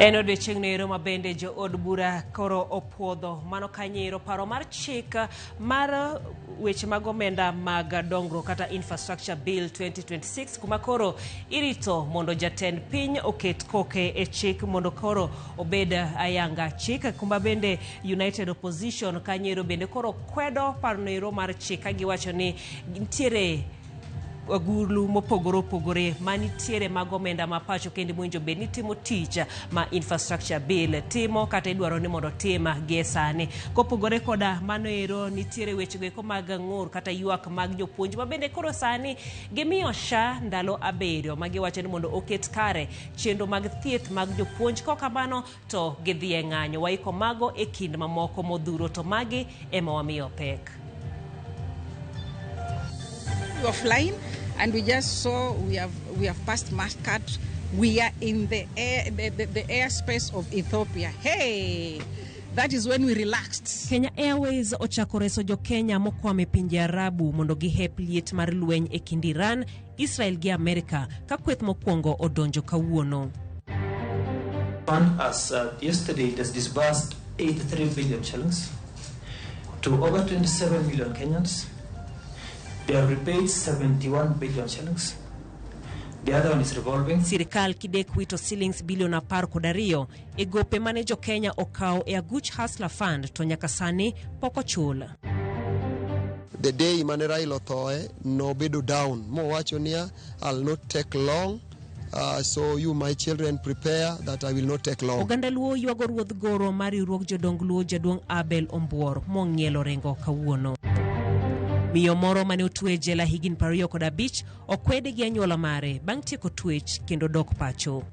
En odiechieng' nero ma bende jo od bura koro opuodho mano kanyero paro mar chik mar weche mag omenda mag dongruok kata infrastructure bill 2026 kuma koro irito mondo jatend piny oket koke e chik mondo koro obed ayanga chik kuma bende United Opposition kanyero bende koro kwedo paro nero mar chik kagiwacho ni nitiere agulu mopogore opogore manitiere mag omenda ma pacho kendo mwinjo bed ni timo tich ma infrastructure bill timo kata idwaro ni mondo tim gie sani. Kopogore koda mano ero nitiere weche go mag ng'ur kata ywak mag jopuonj ma bende koro sani gimiyo SHA ndalo aberio ma giwacho ni mondo oket kare chenro mag thieth mag jopuonj kokamano to gidhie ng'anyo waiko mago e kind mamoko modhuro to magi ema wamiyo pek. Offline, and we just saw we have passed Muscat. We are in the airspace of Ethiopia. Hey, that is when we relaxed. Kenya Airways ochako reso jo Kenya mokwame pinje Arabu mondo gihep liet mar lweny e kind Iran, Israel gi Amerika ka kweth mokwongo odonjo kawuono. Fund as yesterday it has disbursed 83 billion shillings to over 27 million Kenyans. They have repaid 71 billion shillings. The other one is revolving. Sirikal kidek wito shillings bilion 12 e gope mane jo Kenya okao e aguch Hustler Fund to nyaka sani poko chul. The day mane Raila othoe no bedo down. Mo wacho niya, I'll not take long. So you my children prepare that I will not take long. Oganda luo ywago ruodh goro mari ruok jodong luo jaduong Abel Ombuor mong'ielo rengo kawuono. Miyo moro mane otwe jela higin 25 okwede gi anyuola mare bang' tieko twech kendo dok pacho.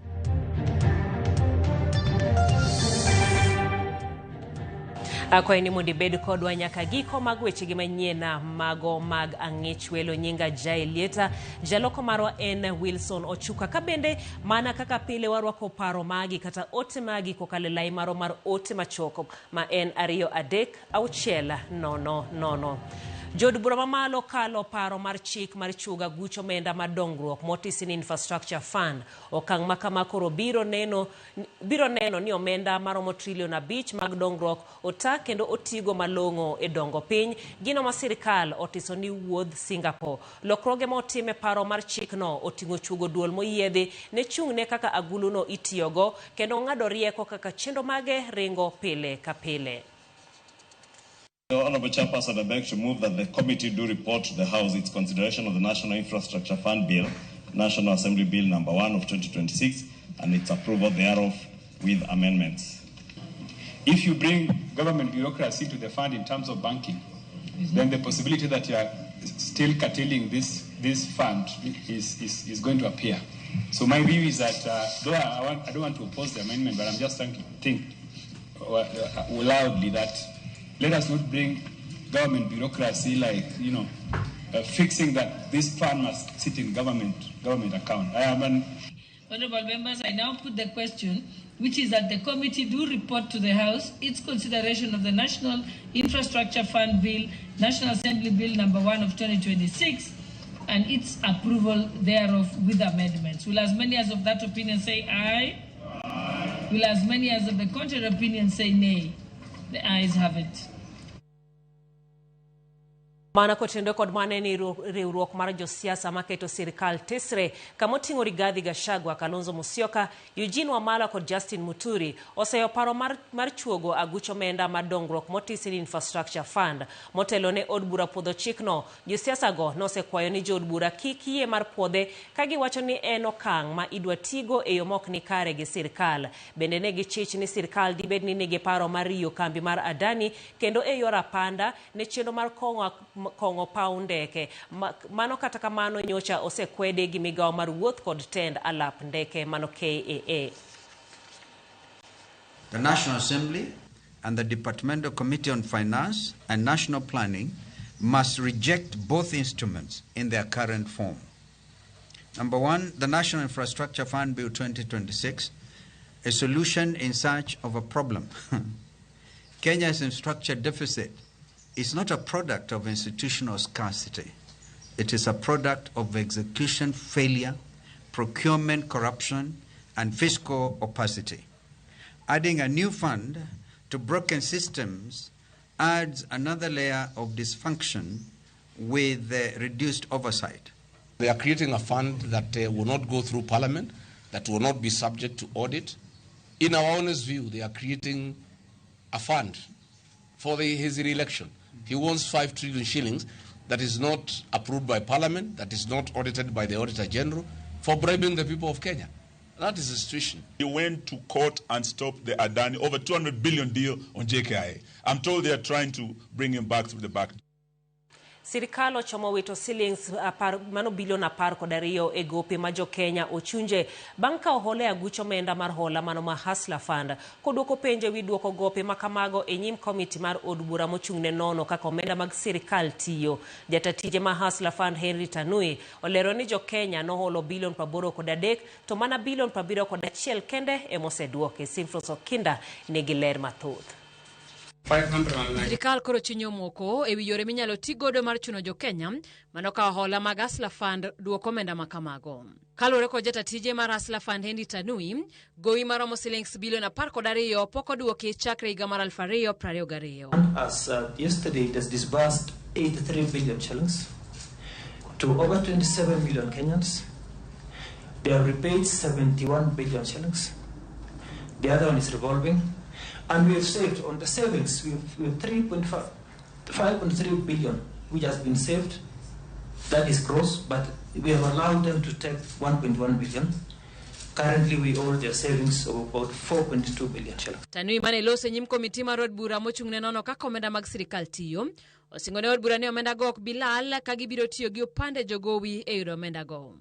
Akwayi ni mondo ibed kodwa nyaka giko mag weche manyien mago mag ang'ech welo nyinga Jaelieta jaloko marwa en Wilson Ochuka ka bende mana kaka pile warwako paro magi kata ote magi kokale lai maro mar ote machoko ma en 23600. Jod bura mamalo kalo paro mar chik mar chuga gucho menda madongruok motisi ni infrastructure fund okang' makama koro biro neno ni omenda maromo $5 trillion mag dongruok ota kendo otigo malong'o e dongo piny gino ma sirikal otiso ni wuodh Singapore. Lokroge motime paro mar chik no oting'o chugo duol moyiedhi ne chung'ne kaka aguluno itiyogo kendo ng'ado rieko kaka chenro mage ringo pile ka pile. The Honourable Chairperson, I beg to move that the committee do report to the House its consideration of the National Infrastructure Fund Bill, National Assembly Bill number 1 of 2026, and its approval thereof with amendments. If you bring government bureaucracy to the fund in terms of banking, then the possibility that you are still curtailing this fund is going to appear. So my view is that, though I don't want to oppose the amendment, but I'm just trying to think loudly that let us not bring government bureaucracy like, fixing that this fund must sit in government account. Honorable members, I now put the question, which is that the committee do report to the House its consideration of the National Infrastructure Fund Bill, National Assembly Bill number 1 of 2026, and its approval thereof with amendments. Will as many as of that opinion say aye? Aye. Will as many as of the contrary opinion say nay? The ayes have it. Mana kotendo kod mane ni riwruok mar josiasa maketo sirikal tesre kamoting'o Rigathi Gachagua, Kalonzo Musyoka, Eugene Wamalwa kod Justin Muturi oseyo paro mar chuogo agucho menda madongruok motisi ni infrastructure fund motelo ne od bura puodho chikno. Josiasa go nosekwayo ni jod bura kik yie mar puodhe kagiwacho ni en okang' ma idwa tigo e yo mok ni kare gi sirikal. Bende ne gichich ni sirikal dibed ni nigi paro mar riyo kambi mar Adani kendo e yor apanda ne chenro mar kongo paundeke mano kata kamano nyocha osekwede gi migawo mar wuoth kod tend alap ndeke mano KAA. The National Assembly and the Departmental Committee on Finance and National Planning must reject both instruments in their current form. Number one, the National Infrastructure Fund Bill 2026, a solution in search of a problem. Kenya's infrastructure deficit is not a product of institutional scarcity. It is a product of execution failure, procurement corruption, and fiscal opacity. Adding a new fund to broken systems adds another layer of dysfunction with reduced oversight. They are creating a fund that will not go through Parliament, that will not be subject to audit. In our honest view, they are creating a fund for his re-election. He wants 5 trillion shillings that is not approved by Parliament, that is not audited by the Auditor General, for bribing the people of Kenya. That is the situation. He went to court and stopped the Adani over 200 billion deal on JKIA. I'm told they are trying to bring him back through the back. Sirikal ochomo wito shillings bilion 12 e gope ma jo Kenya ochunje bang' ka ohole aguch omenda mar hola mano ma Hustler Fund koduoko penje wi duoko gope makamago e nyim komiti mar od bura mochung'ne nono kaka omenda mag sirikal tiyo. Jatatije ma Hustler Fund Henry Tanui olero ni jo Kenya noholo bilion 83 to mana bilion 71 kende emoseduoke. Simfros Okinda nigi ler mathoth. Sirikal koro chinyo moko e wi yore minyalo ti godo mar chuno jo Kenya mano ka hola mag Hustler Fund duoko omenda makamago. Kaluwore kod jatatije mar Hustler Fund Henry Tanui, gowi maromo shillings bilion 12 pok oduoki chakre higa mar 2022. As yesterday, it has disbursed 83 billion shillings to over 27 million Kenyans. They have repaid 71 billion shillings. The other one is revolving. And we have saved on the savings, we have 5.3 billion, which has been saved. That is gross, but we have allowed them to take 1.1 billion. Currently, we owe their savings of about 4.2 billion shillings. Tanui mane lose nyim komiti mar od bura mochung'ne nono kaka omenda mag sirikal tiyo. Osingone od bura ni omenda go ok bilal ka gibiro tiyo gi opande jogowi e yudo omenda go.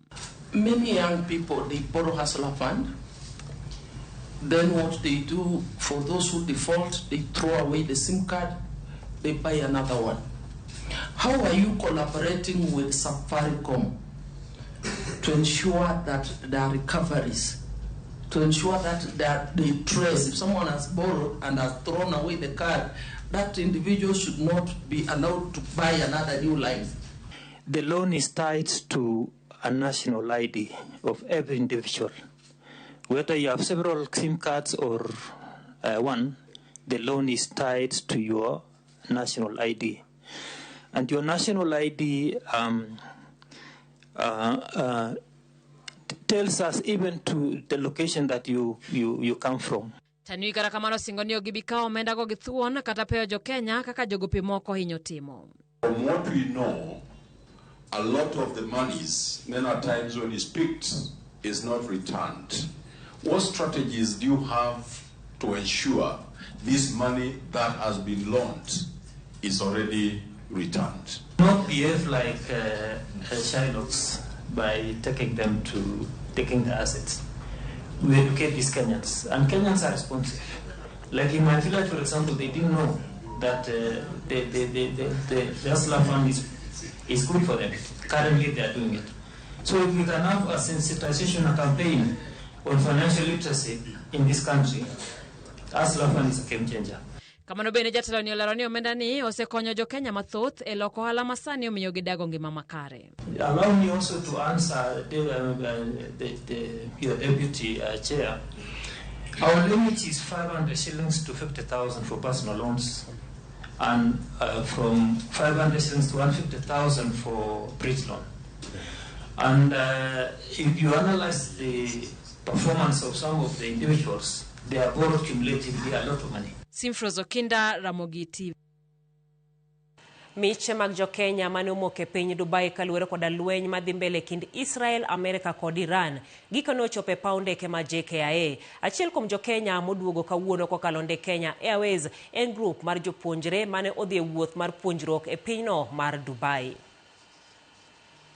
Many young people, they borrow Hustler Fund. Then what they do, for those who default, they throw away the SIM card, they buy another one. How are you collaborating with Safaricom to ensure that there are recoveries, to ensure that they trace, if someone has borrowed and has thrown away the card, that individual should not be allowed to buy another new line? The loan is tied to a national ID of every individual. Whether you have several SIM cards or one, the loan is tied to your national ID. And your national ID tells us even to the location that you come from. Tanui kata kamano singoni ogibika omenda go githuon kata peo jo Kenya kaka jogopi moko hinyo timo. From what we know, a lot of the monies, many times when it's picked, is not returned. What strategies do you have to ensure this money that has been loaned is already returned? Not behave like Shylocks by taking the assets. We educate these Kenyans, and Kenyans are responsive. Like in my village, for example, they didn't know that the Hustler Fund is good for them. Currently, they are doing it. So if we can have a sensitization campaign on financial literacy in this country, Hustler Fund is a game changer. Kamano bene jatelo ni olero ni omenda ni osekonyo jo Kenya mathoth e loko ohala masani omiyo gidago ngima makare. Allow me also to answer your deputy chair. Our limit is 500 shillings to 50,000 for personal loans, and from 500 shillings to 150,000 for bridge loan. And if you analyze the performance of some of the individuals, they are borrowed cumulatively a lot of money. Simfros Okinda, Ramogi TV. Miche mag jo Kenya mane omok e piny Dubai kaluwore koda lweny madhi mbele kind Israel, Amerika kod Iran. Gikone ochopo e paw ndeke ma JKIA. Achiel kuom jo Kenya moduogo kawuono kokalo ndeke Kenya Airways en grup mar jopuonjre mane odhi e wuoth mar puonjruok e pinyno mar Dubai.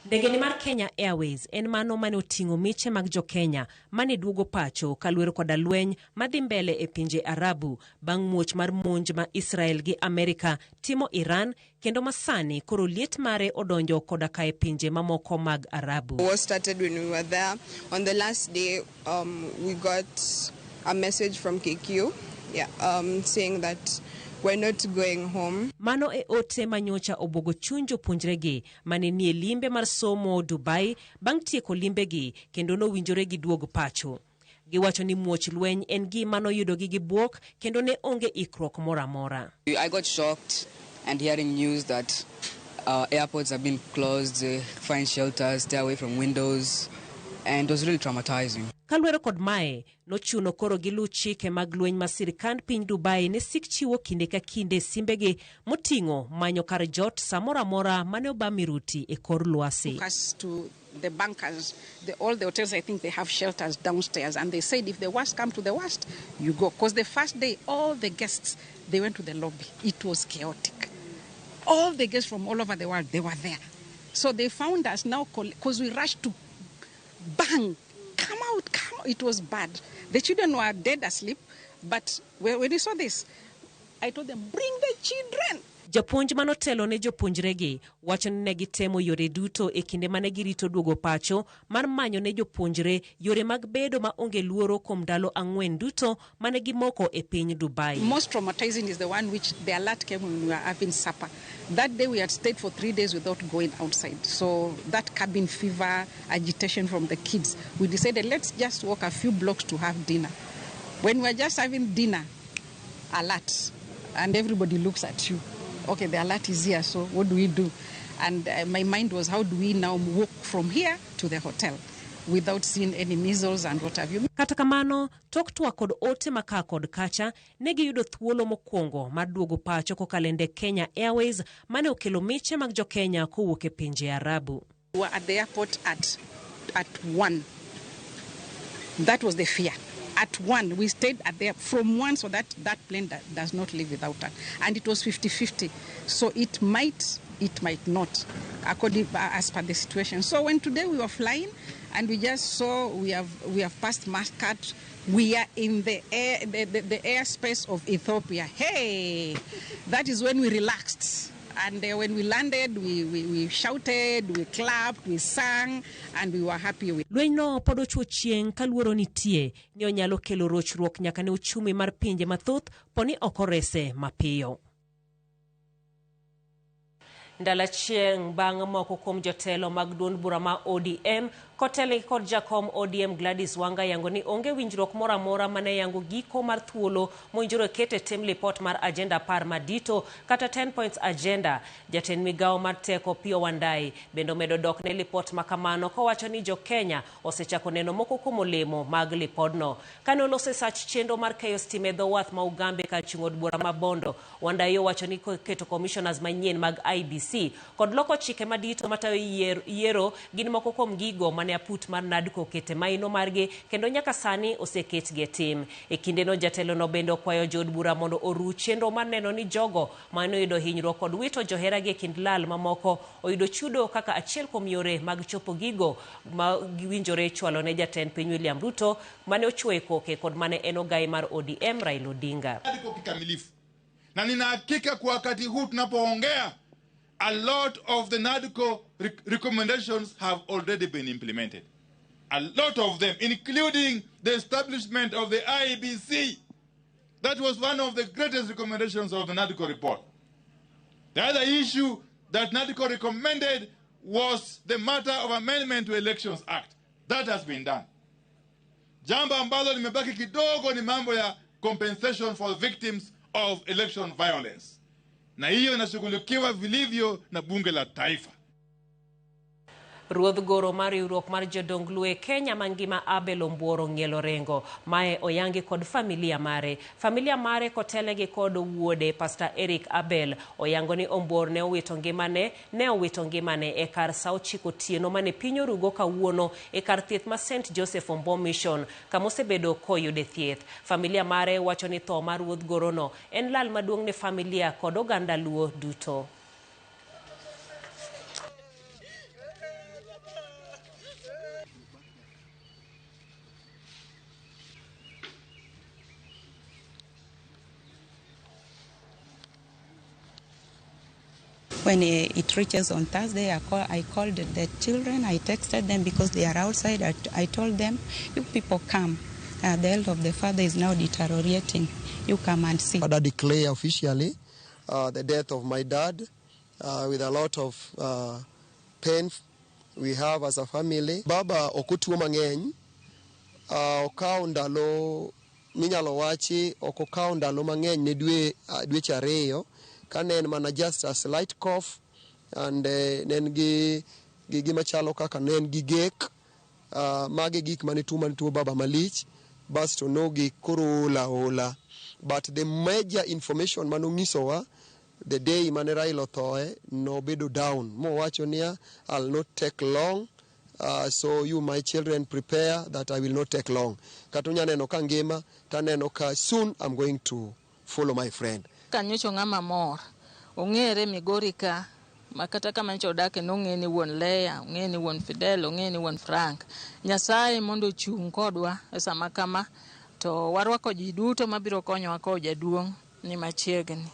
Ndegeni mar Kenya Airways en mano mane oting'o miche mag jo Kenya mane duogo pacho kaluwore koda lweny madhi mbele e pinje Arabu bang' muoch mar monj ma Israel gi Amerika timo Iran kendo masani koro liet mare odonjo koda ka e pinje mamoko mag Arabu. War started when we were there. On the last day, we got a message from KQ, saying that we're not going home. Mano e ote manyocha obogo chunjo puonjregi mane nie limbe mar somo Dubai bang' tieko limbegi kendo nowinjore gi duogo pacho. Giwacho ni muoch lweny en gima noyudogi gi buok kendo ne onge ikruok moro amora. I got shocked and hearing news that airports have been closed, find shelters, stay away from windows, and it was really traumatizing. Kalwero kod mae nochuno koro gilu chike mag lweny ma sirikand piny Dubai ne sik chiwo kinde ka kinde simbegi moting'o manyo kar jot samoro amora mane oba miruti e kor lwasi. To the bunkers, all the hotels, I think they have shelters downstairs, and they said if the worst come to the worst, you go. Because the first day, all the guests, they went to the lobby. It was chaotic. All the guests from all over the world, they were there. So they found us now, because we rushed to bang, come out. It was bad. The children were dead asleep, but when we saw this, I told them, bring the children. Japuonj manotelo ne jopuonjregi wacho ni ne gitemo yore duto e kinde mane girito duogo pacho mar manyo ne jopuonjre yore mag bedo ma onge luoro kuom ndalo 4 duto mane gimoko e piny Dubai. Most traumatizing is the one which the alert came when we were having supper. That day we had stayed for 3 days without going outside. So that cabin fever, agitation from the kids, we decided let's just walk a few blocks to have dinner. When we were just having dinner, alert, and everybody looks at you. Okay, the alert is here, so what do we do? And my mind was, how do we now walk from here to the hotel without seeing any measles and what have you? Kata kamano, tok twak kod ote maka kod kacha ne giyudo thuolo mokwongo mar duogo pacho kokalende Kenya Airways mane okelo miche mag jo Kenya kowuok e pinje Arabu. We were at the airport at 1. That was the fear. At 1, we stayed at there from 1, so that plane does not leave without us. And it was 50-50. So it might not, according as per the situation. So when today we were flying, and we just saw we have passed Muscat, we are in the airspace of Ethiopia. Hey, that is when we relaxed. And when we landed, we shouted, we clapped, we sang, and we were happy with. Lweny no pod ochuo chieng' kaluoro nitie ni onyalo kelo rochruok nyaka ne uchumi mar pinje mathoth poni okorese mapiyo. Ndala chieng' bang' moko kuom jotelo mag duond bura ma ODM kotele kod jakom ODM Gladys Wanga yango ni onge winjruok moro amora mane yango giko mar thuolo moinjoro kete tem report mar agenda par madito kata 10 points agenda. Jatend migawo mar teko Pio Wandai bendo medo dok ne report makamano kowacho ni jo Kenya osechako neno moko kuom olemo mag lipodno. Kane olose sach chendo mar keyo stima dho wath ma Ugambe ka chung'od bura ma Bondo, Wandai wacho ni keto commissioners manyien mag IBC kod loko chike madito matayo yiero gin moko kuom gigo mane aput mar NADCO kete maino margi kendo nyaka sani oseketgi tim. E kindeno jatelo no bende kwayo jod bura mondo oru chenro mar neno ni jogo mane oyudo hinyruok kod wito johera gi kind lal mamoko oyudo chudo kaka achiel kuom yore mag chopo gigo ma giwinjore chwalo ne jatend piny William Ruto mane ochwoe koke kod mane en ogai mar ODM Raila Odinga. Na nina hakika kwa wakati huu tunapoongea, a lot of the NADCO recommendations have already been implemented. A lot of them, including the establishment of the IBC. That was one of the greatest recommendations of the NADCO report. The other issue that NADCO recommended was the matter of amendment to Elections Act. That has been done. Jambo ambalo limebaki kidogo ni mambo ya compensation for victims of election violence. Na hiyo inashughulikiwa vilivyo na bunge la taifa. Ruodh goro mar riwruok mar jodonglue Kenya mangima Abel Ombuoro ng'ielo rengo mae oyangi kod familia mare kotelegi kod wuode Pastor Eric Abel oyango ni Ombuoro ne owito ngimane e kar saa 9 otieno mane piny orugo kawuono e kar thieth ma St Joseph Ombo Mission kama osebedo koyude thieth. Familia mare wacho ni tho mar ruodh goro no en lal maduong' ne familia kod oganda Luo duto. When it reaches on Thursday, I called the children, I texted them because they are outside. I told them, you people come. The health of the father is now deteriorating. You come and see. I declare officially the death of my dad with a lot of pain we have as a family. Baba okutuo mang'eny okawo ndalo minyalo wachi ok okawo ndalo mang'eny ne dweche 2 ka ne en mana just a slight cough and ne en gi gima chalo kaka ne en gi gek mage gik mane tuo baba malich bas to nogi koro ola but the major information manong'isowa the day mane Raila othoe nobedo down mowacho niya I'll not take long. So you my children prepare that I will not take long. Katunya neno ka ngima taneno ka soon I'm going to follow my friend. Kanyocho ng'ama mor ong'ere Migori ka makata kama nyocha odake nong'e ni wuon Leya, ong'e ni wuon Fidel, ong'e ni wuon Frank. Nyasaye mondo ochung' kodwa e sama kama to warwako ji duto mabiro konyowa ko jaduong' ni machiegni.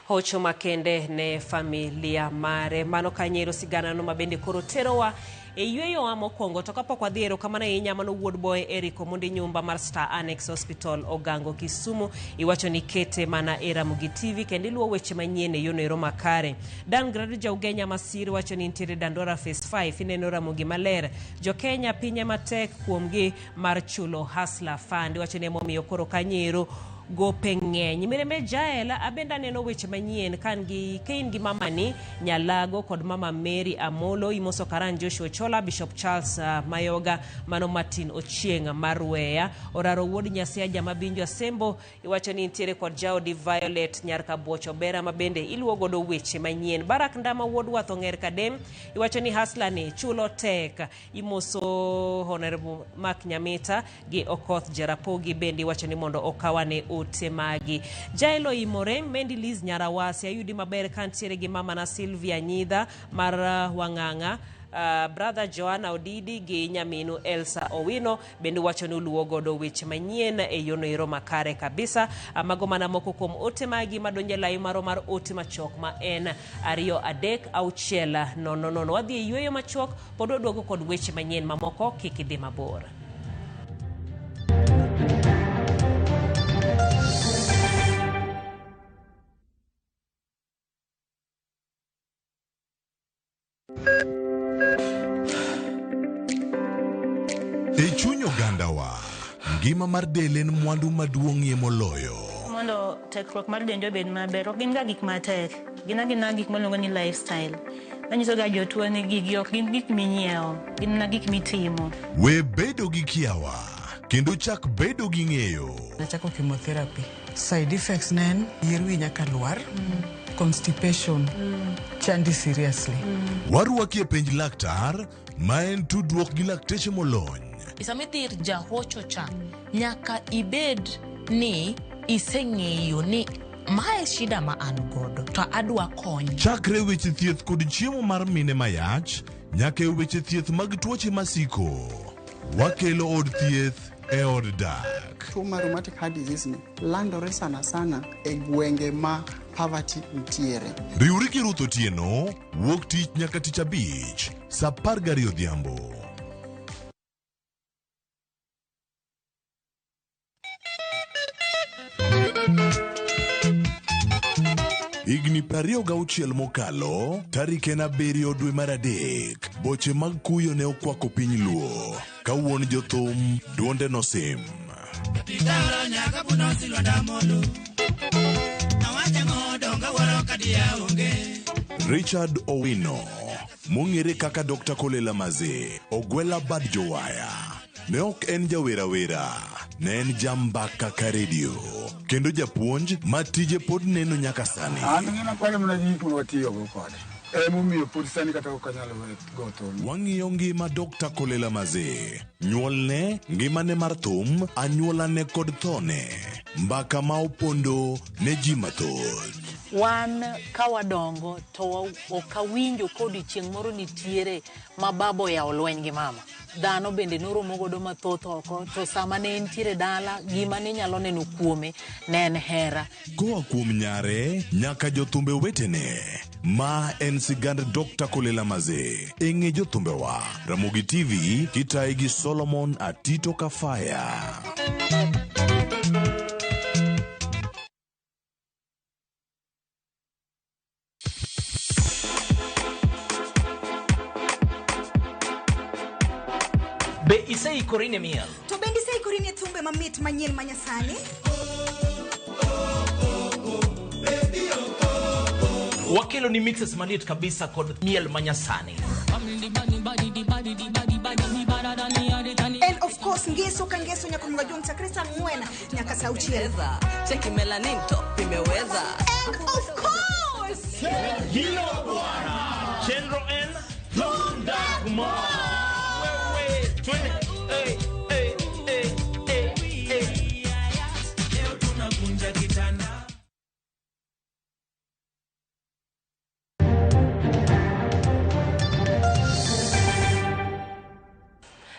Hocho makende ne familia mare mano kanyero sigana no mabende koro terowa e yweyo wa mokwongo to kapok wadhiero kamana inya mano wuod boy Eric Omondi nyumba mar Star Annex Hospital Ogango Kisumu iwacho ni kete mana era mugi TV kendo iluwo weche manyien e yono ero makare. Dan Gradu Jaugenya Masiri wacho ni ntiere Dandora Phase 5 ineno ramugi maler jo Kenya pinye matek kuomgi mar chulo Hustler Fund wacho ni momiyo koro kanyero go peng'eny mireme jaela abenda neno weche manyien kan gi kain gi mama ni Nyalago kod mama Mary Amolo imoso Karan Joshua Chola Bishop Charles Mayoga mano Martin Ochieng Marweya oraro wuod Nyasia jama binjo Asembo iwacho ni ntiere kod jaodi Violet Nyarka Bocho Bera mabende iluwo godo weche manyien. Barak Ndama wuod Watho Ng'er Kadem iwacho ni Hustler ni chulo tek imoso Honorable Mark Nyamita gi Okoth Jarapogi bende iwacho ni mondo okawane otemagi. Jailo imore Mendi Liz Nyarawasi ayudi maber kantiere gi mama na Sylvia Nyidha mar Wang'anga brother Joanna Odidi gi nyaminu Elsa Owino bende wacho ni luwo godo weche manyien e yono ero makare kabisa. Mago mana moko kuom otemagi madonje layo maro mar ote machok ma en 23600 wadhi e yweyo machok pod oduogo kod weche manyien mamoko kik idhi mabor. E chuny ogandawa, ngima mar del en mwandu maduong'ie moloyo. Mondo tekruok mar dend obed maber, ok gin ga gik matek. Gin gik miluongo ni lifestyle. Manyiso ga jotuo ni gigi ok gin gik minyiewo, gin gik mitimo. We bedo gi kiawa, kendo chak bedo gi ng'eyo. Nachako chemotherapy. Side effects nen, yier wi nyaka lwar, constipation, chandi seriously. Warwaki e penj laktar, ma en tudruok gi lakteche molony. Sama idhir jahocho cha, nyaka ibed ni iseng'eyo ni mae shida ma an godo, to adwa kony. Chakre weche thieth kod chiemo mar mine mayach, nyaka e weche thieth mag tuoche masiko. Wakelo od thieth e od dak. Tuo mar rheumatic heart disease ni landore sana e gwenge ma poverty ntiere. Riwri gi Ruth Otieno, wuok tich nyaka tich abich, saa 12 odhiambo. Igni 26 mokalo, tarik en 7 dwe mar adek, boche mag kuyo ne okwako piny luo, ka wuon jothum duonde nosim. Richard Owino, mong'ere kaka Dr. Kolela Maze, ogwela bad jowaya. Ne ok en jawerawera, ne en jambaka ka redio, kendo japuonj matije pod neno nyaka sani. Wang'iyo ngima Dr. Kolela Maze, nyuolne, ngimane mar thum, anyuolane kod thone, mbaka ma opondo ne ji mathoth. Wan kawadongo to okawinjo kodi chieng' moro nitiere ma babo ya olweny gi mama. Dhano bende noromo godo mathoth oko, to sama ne entiere dala, gima ne nyalo neno kuome ne en hera. Koa kuom nyare, nyaka jothumbe wetene, ma en sigand Dr. Kolela Maze. Eng'e jothumbewa, Ramogi TV, kitaye gi Solomon Atito Kafaya. Be iseikori ne miel? To bende iseikori ne thumbe mamit manyien manyasani? Wakelo ni mixes manit kabisa kod miel manyasani. And of course, ngeso ka ngeso nyaka mngajua mtakresa ngwena nyaka sauchieza. Cheki melanin top imeweza. And of course, Hilo bwana. Chenro en Tundagmo. Wewe, twende. Hey. Leo tunakunja kitanda.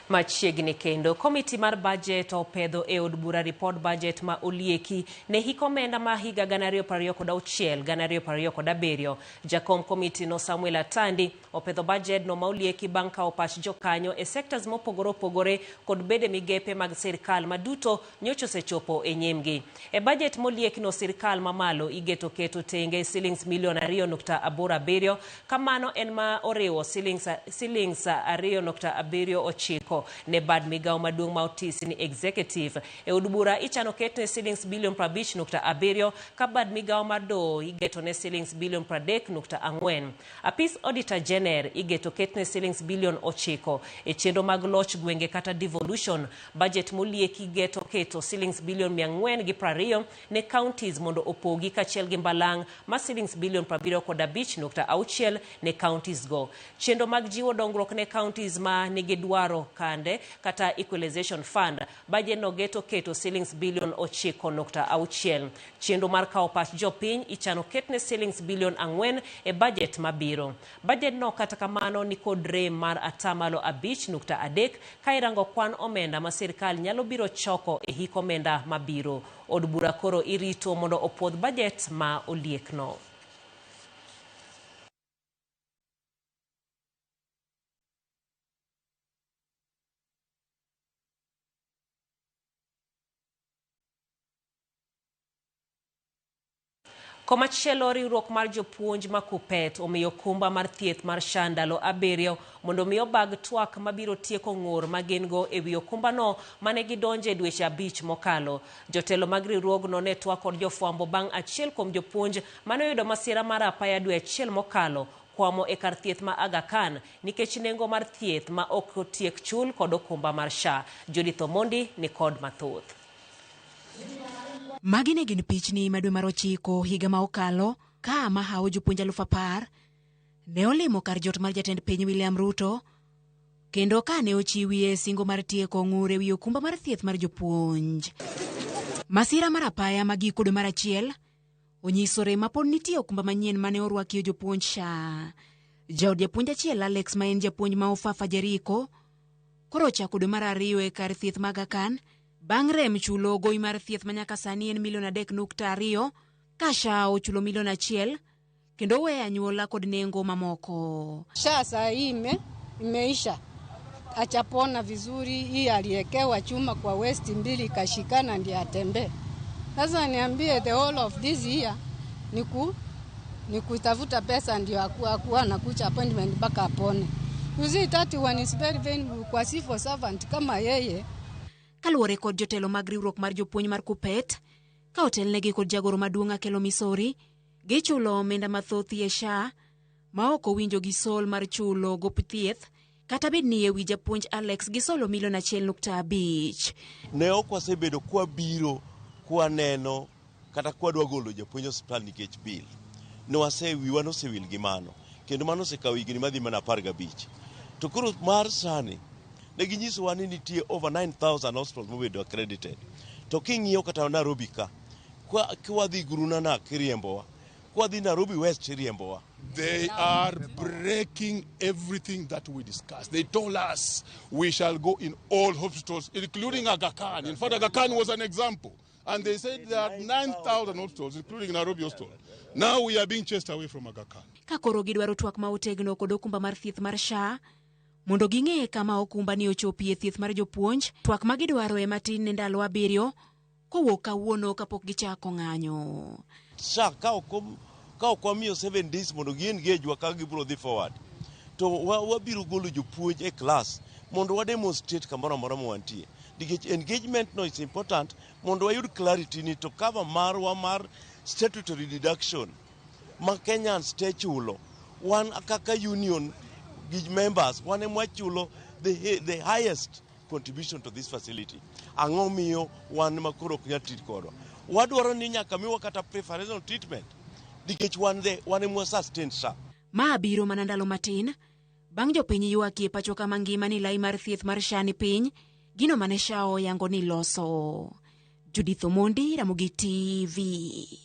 Machiegni kendo komiti mar budget opedho e od bura report budget ma olieki ne hik omenda ma higa 2026 2027. Jakom komiti no Samuel Atandi opedho budget no ma olieki bang' kawo pach jokanyo e sectors mopogore opogore kod bede migepe mag sirkal maduto nyocha osechopo e nyimgi. E budget molieki no sirkal mamalo igeto keto tenge shillings milion 2.87, kamano en ma oriwo shillings 2.79 ne bad migao maduong' ma otis ni executive. E od bura ichano ketne shillings bilion 50.7 ka bad migao mar doho igeto ne shillings bilion 30.4. Apis Auditor General igeto ketne shillings bilion 9. E chenro mag loch gwenge kata devolution, budget molieki igeto keto shillings bilion 420 ne counties mondo opogi kachiel gi mbalang' ma shillings bilion 75.6 ne counties go. Chenro mag jiwo dongruok ne counties ma nigi dwaro kande kata equalization fund, budget no geto keto shillings bilion 9.6. Chenro mar kawo pach jopiny ichano ketne shillings bilion 4 e budget mabiro. Budget no kata kamano ni kod rem mar atamalo 5.3 ka irango kwan omenda ma sirkal nyalo biro choko e hik omenda mabiro. Od bura koro irito mondo opwodh budget ma oliekno. Komachielo riwruok mar jopuonj ma Kupet omiyo kumba mar thieth mar SHA ndalo 7 mondo miyo bag twak mabiro tieko ng'ur ma gin go e wi okumba no mane gidonje dweche 5 mokalo. Jotelo mag riwruogno ne twak kod jofwambo bang' achiel kuom jopuonj mane oyudo masira mar apaya dwe achiel mokalo kwamo e kar thieth ma Aga Khan nikech nengo mar thieth ma ok tiek chul kod okumba mar SHA. Judith Omondi ni kod mathoth. Magi ne gin pichni ma dwe mar 9 higa ma okalo ka mahawo jopuonj 10,000 ne olimo kar jot mar jatend piny William Ruto kendo ka ne ochiwie singo mar tieko ng'ur e wi okumba mar thieth mar jopuonj. Masira mar apaya ma giko dwe mar 1 onyisore ma pod nitie okumba manyien mane orwakio jopuonj SHA. Jaod japuonj achiel Alex ma en japuonj ma Ofafa Jeriko koro chako dwe mar 2 e kar thieth mag Aga Khan bang' rem chulo gowi mar thieth manyaka sani en milion 3.2 ka SHA ochulo milion 1 kendo we anyuola kod nengo mamoko. SHA saa hii imeisha, achapona vizuri. Hii aliekewa chuma kwa west 2 kashikana ndiye atembee. Sasa niambie the whole of this year ni kutafuta pesa ndio akuwa na kucha appointment mpaka apone. You see that one is very valuable kwa civil servant kama yeye. Kaluwore kod jotelo mag riwruok mar jopuonj mar Kupet, ka otelnegi kod jagoro maduong' Akelo Misori, gichulo omenda mathoth e SHA ma ok owinjo gi sol mar chulo gop thieth, kata bed ni e wi japuonj Alex gisolo milion 1.5. Ne ok wasebedo kwa biro kwa neno kata kwa dwa golo japuonj hospital nikech bil. Ne wiwa nosewil gi mano, kendo mano osekawo higni madhi mana 15. To koro mar sani ne ginyisowa ni nitie over 9,000 hospitals mobedo accredited. To king'iyo kata Nairobi ka, kwadhi Gurunana kiriembowa, kwadhi Nairobi West iriembowa. They are breaking everything that we discussed. They told us we shall go in all hospitals, including Aga Khan. In fact, Aga Khan was an example. And they said there are 9,000 hospitals, including Nairobi Hospital. Now we are being chased away from Aga Khan. Ka koro gidwaro twak ma otegno kod okumba mar thieth mar SHA, mondo ging'e kama okumba ni ochopie thieth mar jopuonj, twak ma gidwaro e matin ne ndalo 7 kowuok kawuono kapok gichako ng'anyo. SHA ka ok wamiyo 7 days mondo gi engage wa ka gibiro dhi forward, to wabiro golo jopuonj e class mondo wa demonstrate kamoro amora mwantie. Nikech engagement no is important mondo wayud clarity ni to cover marwa mar statutory deduction ma Kenyans te chulo. Wan kaka union members, wan emwachulo the highest contribution to this facility. Ang'o miyo wan makoro ok nyal tit kodwa. Wadwaro ni nyaka miwa kata preferential treatment nikech wan emwa sustain sa. Ma biro mana ndalo matin bang' jopiny ywak e pacho ka mangima ni lai mar thieth mar SHA ni piny, gino mane SHA oyango ni loso. Judith Omondi, Ramogi TV.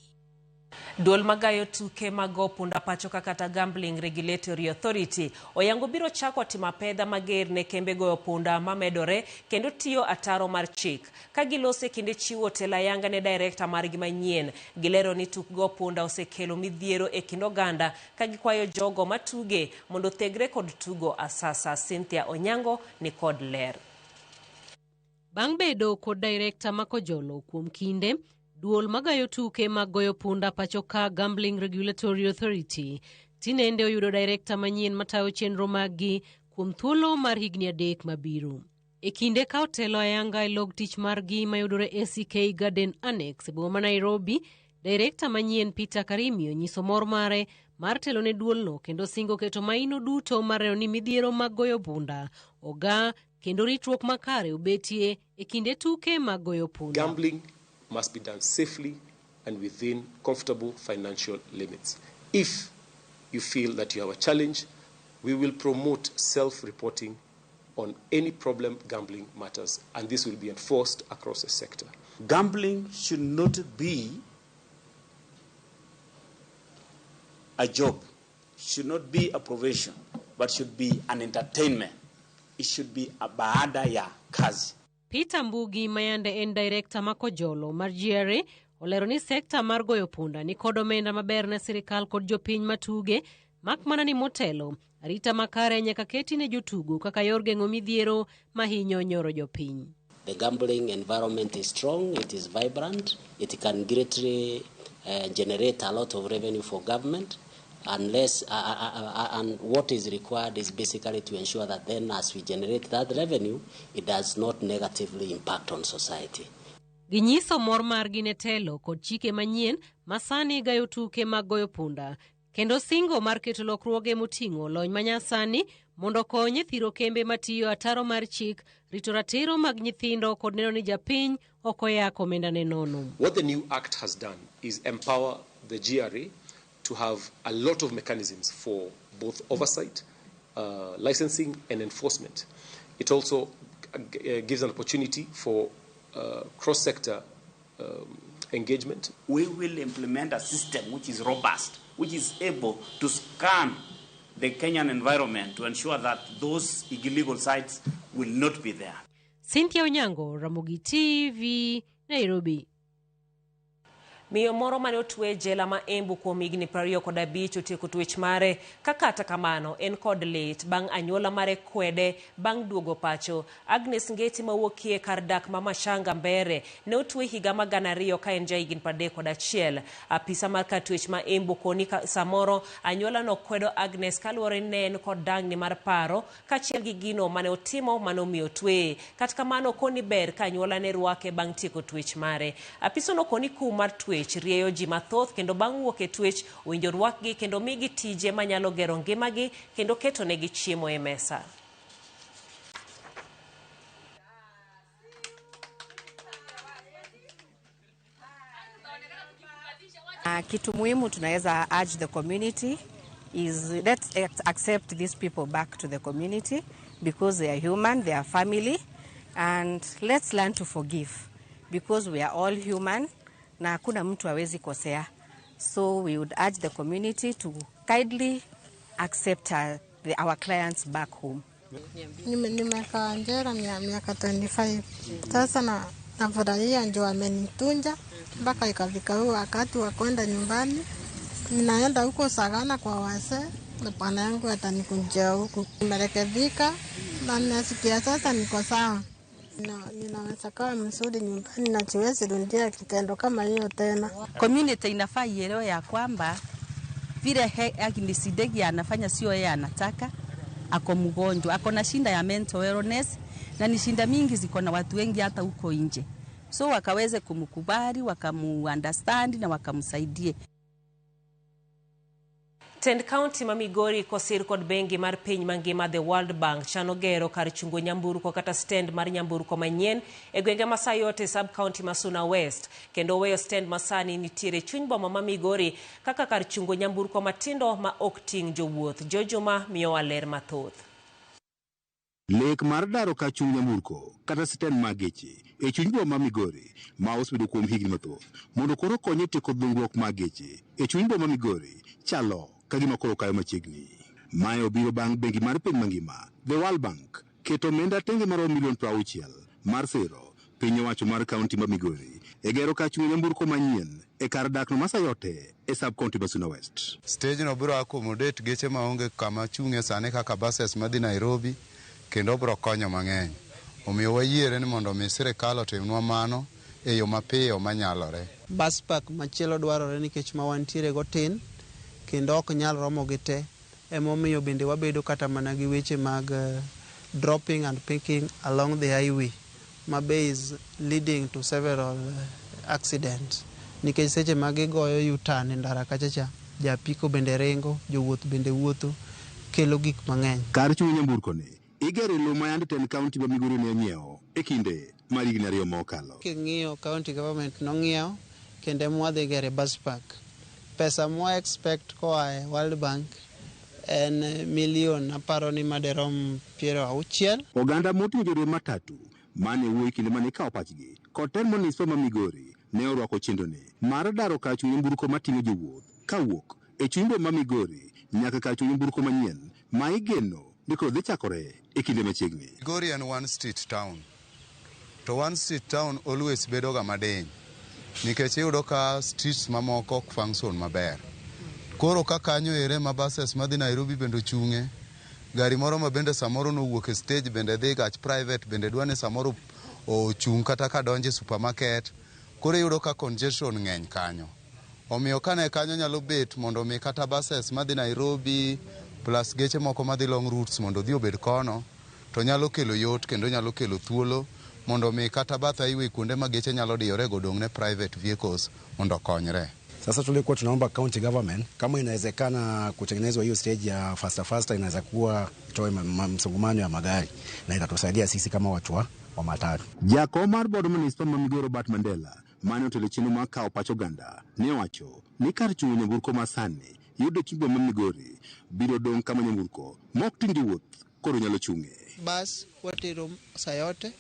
Duol magayo tuke mago punda pacho kata Gambling Regulatory Authority oyango biro chako timo pedha mager ne kembe goyo punda mamedore kendo tiyo ataro mar chik. Ka gilose kinde chiwo tela yanga ne director margi manyien, gilero ni tuk go punda osekelo midhiero e kind oganda ka gikwayo jogo matuge mondo thegre kod tugo asasa. Cynthia Onyango ni kod ler. Bang' bedo kod director makojolo kuom kinde, duol magayo tuke mag goyo punda pacho ka Gambling Regulatory Authority tinende oyudo director manyien matayo chenro maggi kuom thuolo mar higni 3 mabiro. E kinde ka otelo ayanga e log tich margi mayudore ACK Garden Annex e boma ma Nairobi, director manyien Peter Karimi onyiso mor mare mar telo ne duolno kendo singo keto maino duto mareo ni midhiero mag goyo punda oga kendo ritruok makare obetie e kinde tuke mag goyo punda. Gambling must be done safely and within comfortable financial limits. If you feel that you have a challenge, we will promote self-reporting on any problem gambling matters, and this will be enforced across the sector. Gambling should not be a job, should not be a profession, but should be an entertainment. It should be a baada ya kazi. Peter Mbugi mayande en director makojolo mar GRA olero ni sekta mar goyo punda ni kod omenda maber ne sirikal kod jopiny matuge, mak mana ni motelo arita makare nyaka keti ne jotugo kaka yor geng'o midhiero mahinyo nyoro jopiny. The gambling environment is strong, it is vibrant, it can greatly generate a lot of revenue for government. Unless and what is required is basically to ensure that then as we generate that revenue, it does not negatively impact on society. Ginyiso mor margi ne telo kod chike manyien masani gayo tuke mag goyo punda kendo singo mar keto lokruoge moting'o lony manyasani mondo konye thiro kembe matiyo ataro mar chik rito ratiro mag nyithindo kod neno ni japiny okoyako omenda ne nono. What the new act has done is empower the GRA to have a lot of mechanisms for both oversight, licensing and enforcement. It also gives an opportunity for cross-sector engagement. We will implement a system which is robust, which is able to scan the Kenyan environment to ensure that those illegal sites will not be there. Cynthia Onyango, Ramogi TV, Nairobi. Miyo moro mane otwe jela ma Embu kuom higni 25 otieko twech mare kata kamano en kod lit bang' anyuola mare kwede bang' duogo pacho. Agnes Ngeti mawuokie kar dak ma Mashanga Mbere ne otwe higa ma 2,000 ka en jahigni 31. Apisa mar kar twech ma Embu koni samoro anyuola no kwedo Agnes kaluwore ne en kod dang'ni mar paro kaachiel gi gino mane otimo manomiyo twe. Kata kamano koni ber ka anyuola ne rwake bang' tieko twech mare. Apisa no koni kum mar rieyo ji mathoth kendo bang' wuok e twech winjo rwakgi kendo migi tije manyalo gero ngimagi kendo keto negi chiemo e mesa. Kitu muhimu tunaweza urge the community is let's accept these people back to the community because they are human, they are family, and let's learn to forgive because we are all human. Na hakuna mtu hawezi kosea. So we would urge the community to kindly accept our clients back home. Nimekaa jela miaka 25. Sasa nafurahia ndio amenitunja mpaka ikafika huo wakati wa kwenda nyumbani. Ninaenda huko Sagana kwa wazee na bwana yangu atanikujia huko. Nimerekebika na nasikia sasa niko sawa. Ninaweza kawa mzuri nyumbani na siwezi rudia kitendo kama hiyo tena. Community inafaa ielewe ya kwamba vile Agnes Ndegi anafanya sio yeye anataka, ako mgonjwa, ako na shinda ya mental illness, na ni shinda mingi ziko na watu wengi hata huko nje. So wakaweze kumkubali, wakamu-understand na wakamsaidie. Tend County ma Migori kosir kod bengi mar piny mangima The World Bank chano gero kar chungo nyamburko kata stand mar nyamburko manyien e gwenge masayote sub county Masuna West, kendo weyo stand masani nitiere chuny boma ma Migori kaka kar chungo nyamburko matindo ma ok ting' jowuoth. Jojuma miyo ler mathoth. Lek mar daro ka chung nyamburko kata stand mageche e chuny boma ma Migori ma osebedo kuom higni mathoth mondo koro konye tieko dhungruok mageche e chuny boma ma Migori chalo kagima koro kayo machiegni. Mae obiro bang' bengi mar piny mangima The World Bank keto omenda tenge maromo milion 60 mar siro piny owacho mar kaunti ma Migori e gero ka chung nyamburko manyien e kar dak no Masayote e sub county Masuna West. Stage no biro accommodate geche maonge kama chung'e sane kaka buses madhi Nairobi, kendo biro konyo mang'eny. Omiyo wayiere ni mondo mi sirikal otimnwa mano e yo mapiyo manyalore. Bus park machielo dwarore nikech ma wantiere go tin kendo ok nyal romo gi te, emomiyo bende wabedo kata mana gi weche mag dropping and picking along the highway ma is leading to several accidents. Nikech seche magigoyo U-turn e ndara kachacha, japiko bende ringo, jowuoth bende wuotho, kelo gik mang'eny. Kar chung nyamburko ni igero lo mayande Tend County ma Migori ne nyiewo e kinde mar higni 2 mokalo. King'iyo county government nong'iewo kendo mwadhi gere bus park. Pesa mwa expect koa e World Bank en milion aparo ni maderom 60. Oganda moting'o joriemb matatu mane wuoyi kinde mane ikawo pachgi kod tend munisipal ma Migori ne orwako chendoni mar daro kar chung nyamburko mating'o jowuoth kawuok e chuny boma ma Migori nyaka kar chung nyamburko manyien ma igeno ni koro dhi chakore e kinde machiegni. Migori en one street town. To one street town always bedo ga madeny. Nikech iyudo ka streets mamoko ok function maber. Koro ka kanyo ere ma buses madhi Nairobi bende chung'e, gari moro ma bende samoro nowuok e stage bende dhi gach private bende dwane samoro ochung' kata ka donje supermarket. Koro iyudo ka congestion ng'eny kanyo. Omiyo kane kanyo nyalo bet mondo mi kata buses madhi Nairobi plus geche moko madhi long routes mondo dhi obed kono, to nyalo kelo yot kendo nyalo kelo thuolo mondo mi kata bath highway kuonde ma geche nyalo diyore godong' ne private vehicles mondo konyre. Sasa tulikuwa tunaomba county government kama inawezekana kutengenezwa hiyo stage ya faster inaweza kuwa toe msongamano ya magari na itatusaidia sisi kama watu wa matatu. Jakom mar board municipal ma Migori Robert Mandela mane otelo chenro mar kawo pach oganda ne owacho ni kar chung nyamburko masani yudo chimbo ma Migori biro dong' kama nyamburko mok ting' jowuoth koro nyalo chung'e. Bas watero Sayote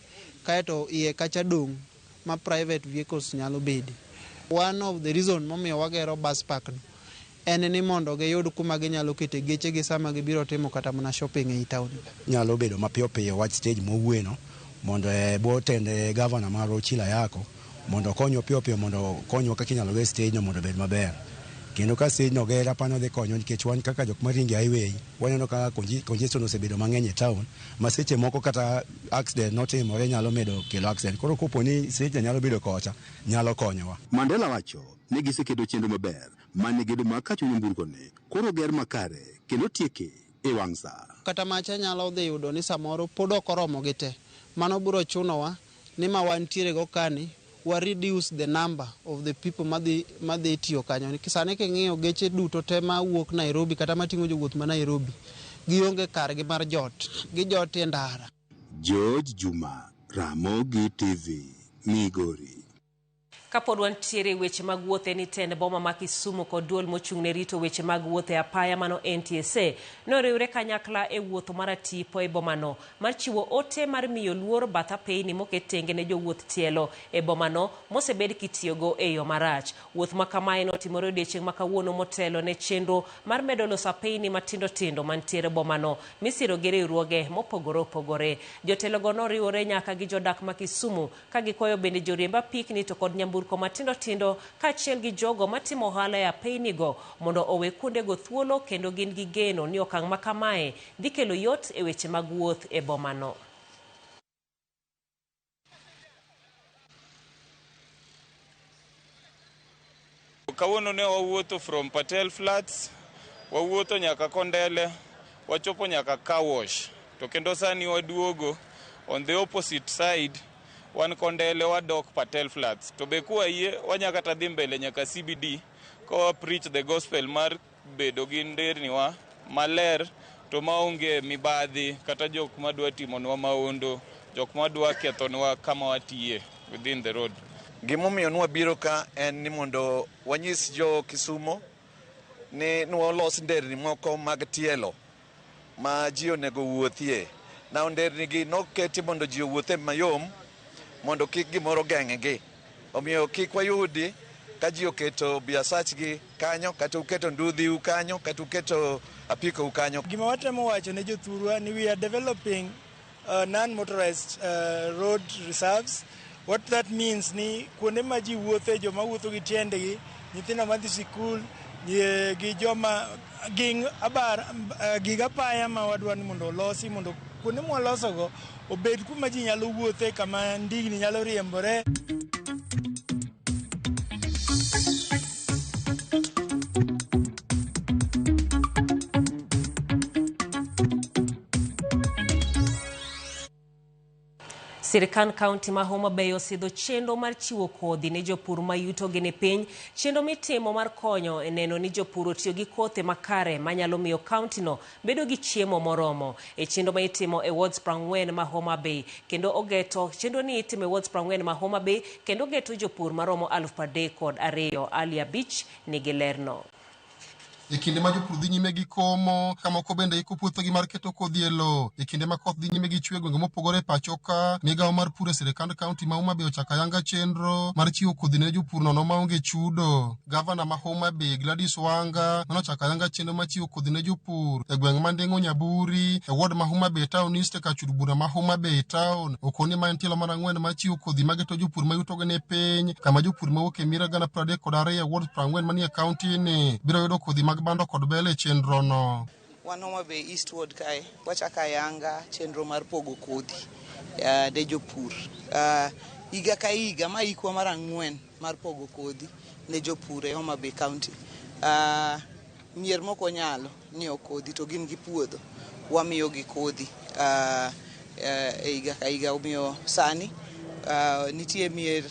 kaeto iye kacha dong' ma private vehicles nyalo bedi. One of the reason momiyo wagero bus park no en ni mondo giyud kuma ginyalo kete geche gi sama gibiro timo kata mana shopping e town. Nyalo bedo mapiyo piyo wach stage mowueno mondo bo tend governor mar Ochila yako mondo konyo piyo piyo mondo konyo kaka inyalo ge stage no mondo bed maber. Kendo ka stage no gera pano dhi konyo nikech wan kaka jok maringe highway waneno ka congestion osebedo mang'eny e town ma seche moko kata accident notimore nyalo medo kelo accident. Koro kopo ni stage nyalo bedo kocha nyalo konyowa. Mandela wacho ni gisekedo chenro maber mane gedo ma kacho nyamburko ne koro ger makare kendo tieke e wang' sa. Kata macha nyalo dhi yudo ni samoro pod ok oromo gi te. Mano biro chunowa ni ma wantiere go kani wa reduce the number of the people madhi tiyo kanyo. Sani king'iyo geche duto te ma wuok Nairobi kata mating'o jowuoth ma Nairobi gionge kargi mar jot, gijot e ndara. George Juma, Ramogi TV, Migori. Kapod wantiere weche mag wuoth ni tend boma ma Kisumu kod duol mochung' ne rito weche mag wuoth e apaya mano NTSA noriwre kanyakla e wuoth mar tipo e bomano mar chiwo ote mar miyo luor batha peyni moket tenge ne jowuoth tielo e bomano mosebed kitiyogo e yo marach. Wuoth ma kamae notimore odiechieng' ma kawuono motelo ne chenro mar medo loso peyni matindo tindo mantiere bomano misiro gi riwruoge mopogore opogore. Jotelogo noriwore nyaka gi jodak ma Kisumu ka gikwayo bende joriemb apikni to kod nyamburko matindo tindo kaachiel gi jogo matimo ohala e apeynigo mondo owe kuondego thuolo kendo gin gi geno ni okang' ma kamae dhi kelo yot e weche mag wuoth e bomano. Kawuono ne wawuotho from Patel Flats, wawuotho nyaka Kondele, wachopo nyaka car wash. To kendo sani waduogo on the opposite side wan kondele wadok Patel Flats. To be kuwa yie wanyaka tadhi mbele nyaka CBD ko preach the gospel mar bedo gi nderni wa maler to maonge mibadhi kata jok madwa timonwa maondo, jok madwa kethonwa kama watiye within the road. Gimomiyo nwa biro ka en ni mondo wanyis jo Kisumu ni walos nderni moko mag tielo ma ji onego wuothie. Na nderni gi noketi mondo ji owuothe mayom mondo kik gimoro geng'gi. Omiyo kik wayudi ka ji oketo biasachgi kanyo, kata uketo ndudhi kanyo, kata uketo apiko kanyo. Gima watemo wacho ne jothurwa ni we are developing non-motorized road reserves. What that means ni kuonde ma ji wuothe, joma wuotho gi tiendegi, nyithindo madhi sikul, gi joma gig apaya ma wadwa ni mondo olosi mondo kuonde mwalosogo obed kuma ji nyalo wuothe, kama ndigni nyalo riembore. Sirikal kaunti ma Homa Bay osidho chenro mar chiwo kodhi ne jopur ma yuto gi ni piny. Chenro mitimo mar konyo e neno ni jopur otiyo gi kothe makare manyalo miyo kaunti no bedo gi chiemo moromo. E chenro ma itimo e wards 40 ma Homa Bay kendo ogeto chenro ni itimo e wards 40 ma Homa Bay kendo ogeto jopur maromo 32,000. Alia Beach nigi lerno. E kinde ma jopur dhi nyime gi komo, kamoko bende iko puothegi mar keto kodhi e lowo. E kinde ma koth dhi nyime gi chwe gwenge mopogore pacho ka, migawo mar pur e sirikand kaunti ma Homa Bay ochako ayanga chenro mar chiwo kodhi ne jopur nono maonge chudo. Gavana ma Homa Bay Gladys Wanga nochako ayanga chenro mar chiwo kodhi ne jopur e gweng' ma Ndeng'o Nyaburi, e ward ma Homa Bay Town East, ka chud bura ma Homa Bay Town. Okoni ma en tielo mar 4 mar chiwo kodhi mageto jopur ma yutogi ni piny, kama jopur mawuok e miera 32,000 e ward 40 manie kaunti ni biro yudo kodhi mag bando kod bele chenro no. Wan Homa Bay Eastward kae wachaka yanga chenro mar pogo kodhi de jopur. Higa ka higa ma ikwa mar 4 mar pogo kodhi ne jopur e Homa Bay County. Mier moko nyalo nyiewo kodhi to gin gi puodho, wamiyo gi kodhi e higa ka higa. Omiyo sani nitie mier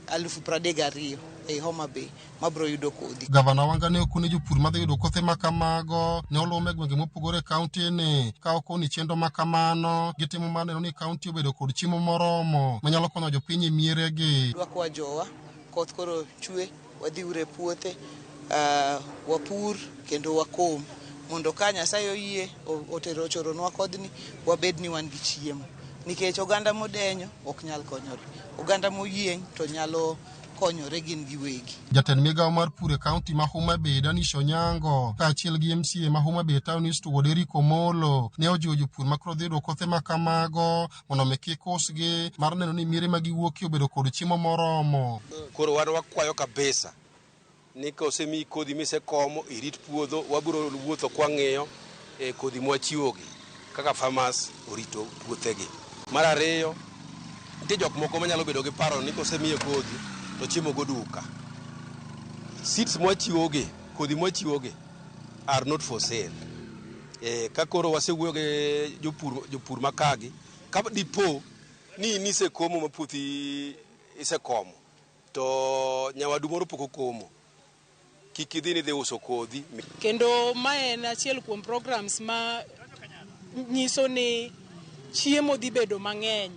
32,000 e Homa Bay mabro yudo kodhi. Gavana Wanga ne okone jopur madhi yudo kothe makamago ne olume gwenge mopogore kaunti ni, ka okoni chenro makamano gitimo mar neno ni kaunti obedo kod chiemo moromo manyalo konyo jopiny e mieregi. Dwakwa jowa koth koro chwe, wadhi ure puothe, wapur kendo wakom mondo ka Nyasaye oyie otero choronwa kodhni wabed ni wan gi chiemo, nikech oganda modenyo ok nyal konyore, oganda moyieng to nyalo konyore gin giwegi. Jatend migawo mar pur e kaunti ma Homa Bay Danish Onyango kaachiel gi MCA ma Homa Bay Town East Eriko Molo ne ojiwo jopur makoro dhi yudo kothe makamago mondo mi kik usgi mar neno ni miere ma giwuokie obedo kod chiemo moromo. Koro wan wakwayo kabisa ni kosemi kodhi misekomo irit puodho, wabiro wuotho kwang'iyo kodhi mwachiwogi kaka farmers orito puothegi. Mar ariyo, nitie jok moko manyalo bedo gi paro ni kosemiye kodhi to chiemo go duka. Seeds mwachiwoge, kodhi mwachiwoge are not for sale. Ka koro wasewuoyo gi jopur makagi, ka dipo ni nisekomo ma puothi isekomo to nyawadu moro pok okomo, kik idhi ni dhi uso kodhi. Kendo ma en achiel kuom programs ma nyiso ni chiemo dhi bedo mang'eny,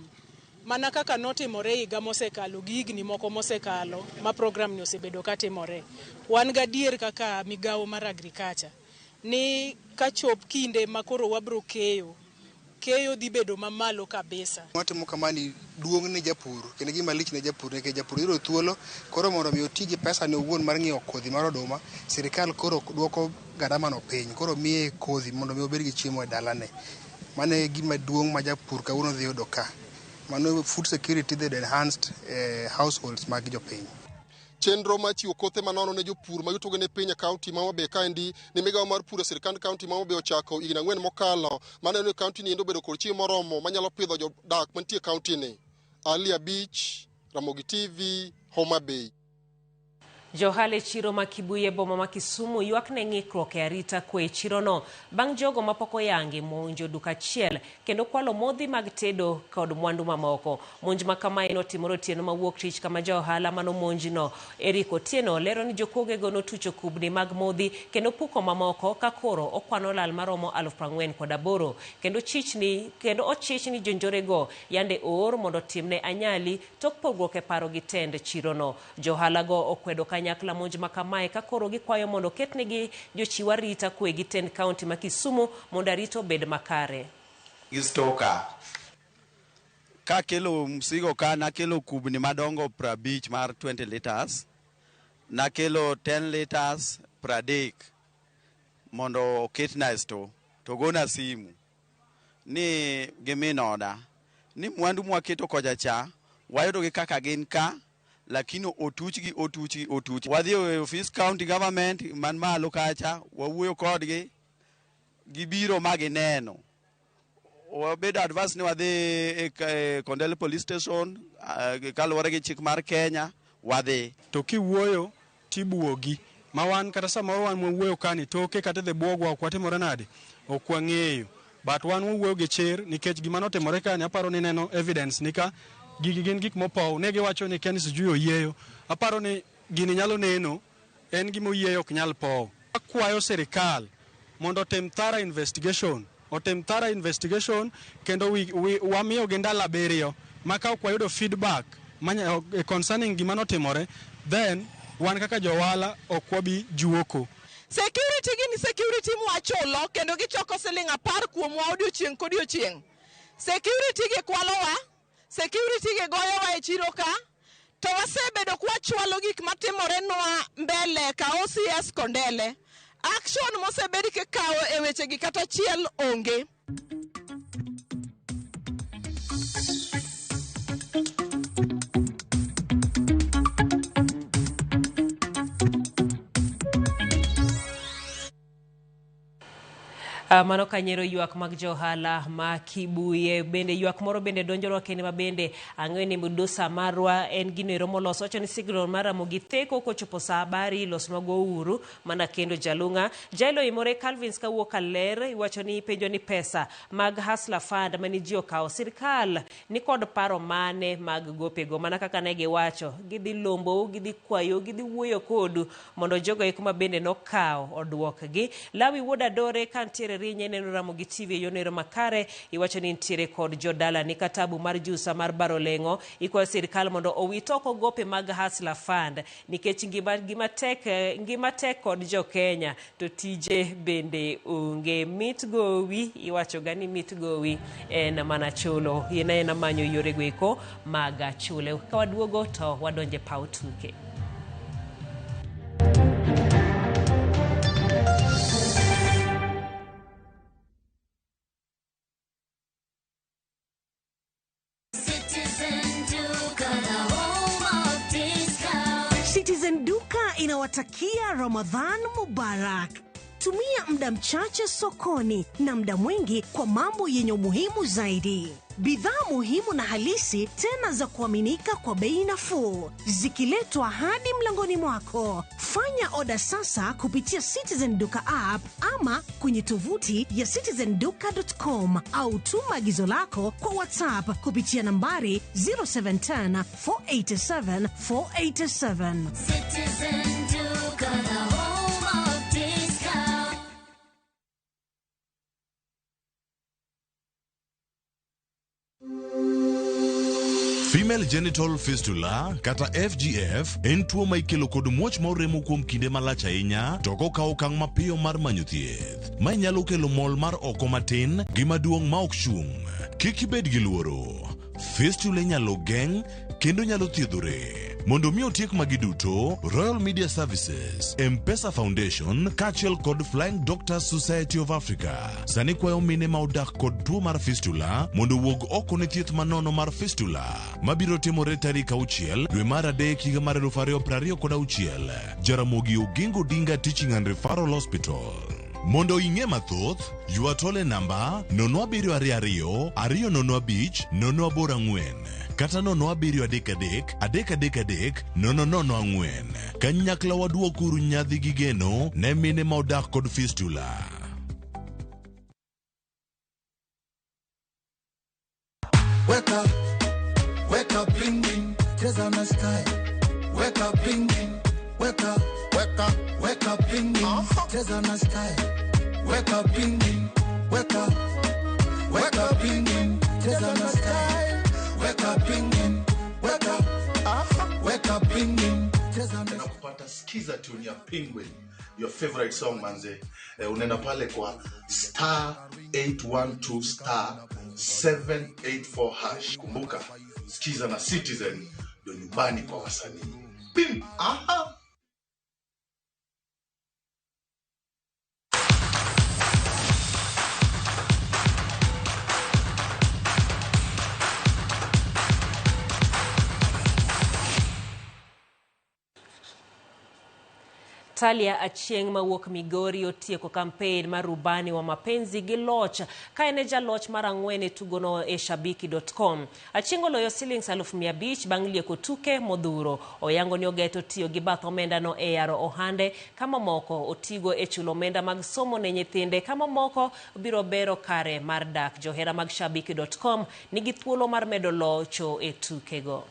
mana kaka notimore higa mosekalo gi higni moko mosekalo ma program ni osebedo katimore. Wan gadier kaka migawo mar agriculture ni kachop kinde makoro wabro keyo dhi bedo mamalo kabisa. Watimo kamani duong' ne japur kendo gima lich ne japur, nikech japur yudo thuolo koro mondo mi oti gi pesa ne owuon mar ng'iewo kodhi mar oduma. Sirikal koro duoko gharama no piny, koro miye kodhi mondo mi obed gi chiemo e dalane. Mano e gima duong' ma japur kawuono dhi yudo ka. Mano food security the enhanced households mag jopiny. Chenro ma chiwo kothe manono ne jopur ma yutogi ni piny e kaunti ma Homa Bay kaendi ni migawo mar pur e sirikand kaunti ma Homa Bay ochako higni 4 mokalo, maneno ni kaunti ni endo bedo kod chiemo moromo manyalo pidho jodak mantie kaunti ni. Alia Beach, Ramogi TV, Homa Bay. Johale chiro ma Kibuye boma ma Kisumu ywak ne ng'ikruok e arita kwe chirono bang' jogo mapoko yangi monjo duka achiel kendo kwalo modhi mag tedo kod mwandu mamoko. Monj ma kamae notimore otieno mawuok tich kama johala manomonjno Eric Otieno lero ni jokogego notucho kubni mag modhi kendo puko mamoko ka koro okwano lal maromo 48,000 kendo ochich ni jonjorego yande oor mondo timne anyali tok pogruok e paro gi tend chirono. Johala go okwedo kanyakla monj ma kamae ka koro gikwayo mondo ketnegi jochiw arita kwe gi tend kaunti ma Kisumu mondo arita obed makare. Stoka ka kelo msigo ka nakelo kubni madongo 50 mar 20 liters, nakelo 10 liters 30 mondo oketna sto to gona simu ni giminoda ni mwandu mwaketo koja cha wayudo gi kaka gin ka lakini otuchgi. Wadhi e office county government man malo kacha, wawuoyo kodgi, gibiro magineno. Wabedo advance ni wadhi e Kondele police station kaluwore gi chik mar Kenya wadhi. To kiwuoyo tibuogi ma wan kata samoro wan mwuoyo kani toke kata dhe buogwa ok watimore nade ok wang'eyo, but wan wuoyo gi chir nikech gima notimore kani aparo ni neno evidence nika gigi gin gik mopow. Ne giwacho ni Ken sijui oyieyo. Aparo ni gini nyalo neno en gima oyieyo ok nyal pow. Akwayo serikal mondo otem thorough investigation kendo wamiyo gi ndalo 7 maka ok wayudo feedback concerning gima notimore, then wan kaka johala ok wabi juoko. Security gini security mwachulo kendo gichoko siling 10 kuomwa odiochieng' kodiochieng'. Security gi kwalowa, security gi goyowa e chiro ka, to wasebedo kwachwalo gik matimore nwa mbele ka OCS Kondele. Action mosebedi kikawo e weche gi kata chiel onge. Mano kanyero ywak mag johala ma Kibuye. Bende ywak moro bende donjorwa kende ma bende ang'eyo ni Mudusa marwa en gino moloso. Wacho ni signal mar Ramogi Theko kochopo sa habari losnwago uru mana kendo jalung'a. Jailo imore Calvins kawuok kaler iwacho ni penjo ni pesa mag Hustler Fund mani ji okawo. Sirkal ni kod paro mane mag gopego, mana kaka ne giwacho gidhi lombo, gidhi kwayo, gidhi wuoyo kodu mondo jogo eko ma bende nokawo odwokgi. Lawi wuoda dore kantiere rinye neno Ramogi TV yonero makare iwacho ni ntiere kod jodala ni katabu mar jusa mar barolengo ikwa sirkal mondo owitoko gope mag Hustler Fund nikech ngima tek kod jo Kenya to tije bende onge. Mit gowi iwacho gani mit gowi en mana chulo ina manyo yore gweko maga chule. Ka waduogo to wadonje pau tuke. Citizen Duka inawatakia Ramadhan Mubarak. Tumia muda mchache sokoni na muda mwingi kwa mambo yenye umuhimu zaidi. Bidhaa muhimu na halisi tena za kuaminika kwa bei nafuu zikiletwa hadi mlangoni mwako. Fanya oda sasa kupitia Citizen Duka app ama kwenye tovuti ya citizenduka.com au tuma agizo lako kwa WhatsApp kupitia nambari 0710 487 487. Citizen Duka, the home of discount. Female genital fistula kata FGF en tuo ma ikelo kod muoch ma oremo kuom kinde malach ahinya to kokawo okang' mapiyo mar manyo thieth ma nyalo kelo mol mar oko matin gi maduong' ma ok chung'. Kik ibed gi luoro, fistula nyalo geng' kendo nyalo thiedhore. Mondo mi otiek magi duto, Royal Media Services, M-Pesa Foundation, kachiel kod Flying Doctors Society of Africa sani kwayo mine ma odak kod tuo mar fistula mondo wuog oko ne thieth manono mar fistula mabiro timore tarik 6 dwe mar adek higa mar 2026 Jaramogi Oginga Odinga Teaching and Referral Hospital. Mondo ing'e mathoth, ywa tole namba 07222 205 084 kata 07333 kanyakla waduokuru nyadhi gi geno ne mine ma odak kod fistula. Wake up, binging, there's a nice time. Wake up, binging, wake up, binging, there's a nice time. Wake up, binging, wake up, binging, there's a nice time. Wake up, binging, wake up, binging, there's a nice time. Kupata skiza tune ya Penguin, your favorite song manze. Unaenda pale kwa *812 *784#. Kumbuka, skiza na Citizen ndio nyumbani kwa wasanii. Bim! Aha! Talia Achieng mawuok Migori otieko campaign mar rubani wa mapenzi gi loch ka ene jaloch mar ang'wen e tugono e shabiki.com. Achieng oloyo $500,000 bang' lieko tuke modhuro. Oyango ni ogeto tiyo gi bath omenda no e yaro ohande, kama moko otigo e chulo omenda mag somo ne nyithinde, kama moko biro bero kare mar dak. Johera mag shabiki.com nigi thuolo mar medo locho e tukego.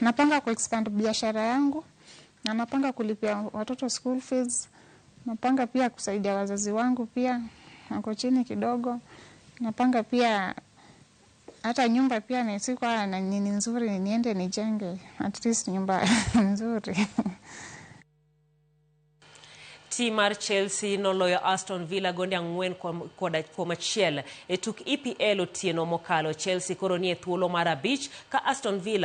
Napanga kuexpand biashara yangu, na napanga kulipia watoto school fees, napanga pia kusaidia wazazi wangu pia, wako chini kidogo, napanga pia hata nyumba pia nisikuwa na nini nzuri niende nijenge, at least nyumba nzuri. Timar Chelsea noloyo Aston Villa gonde ang'wen kuom achiel e tuk EPL otieno mokalo. Chelsea koro nie thuolo mar 5 ka Aston Villa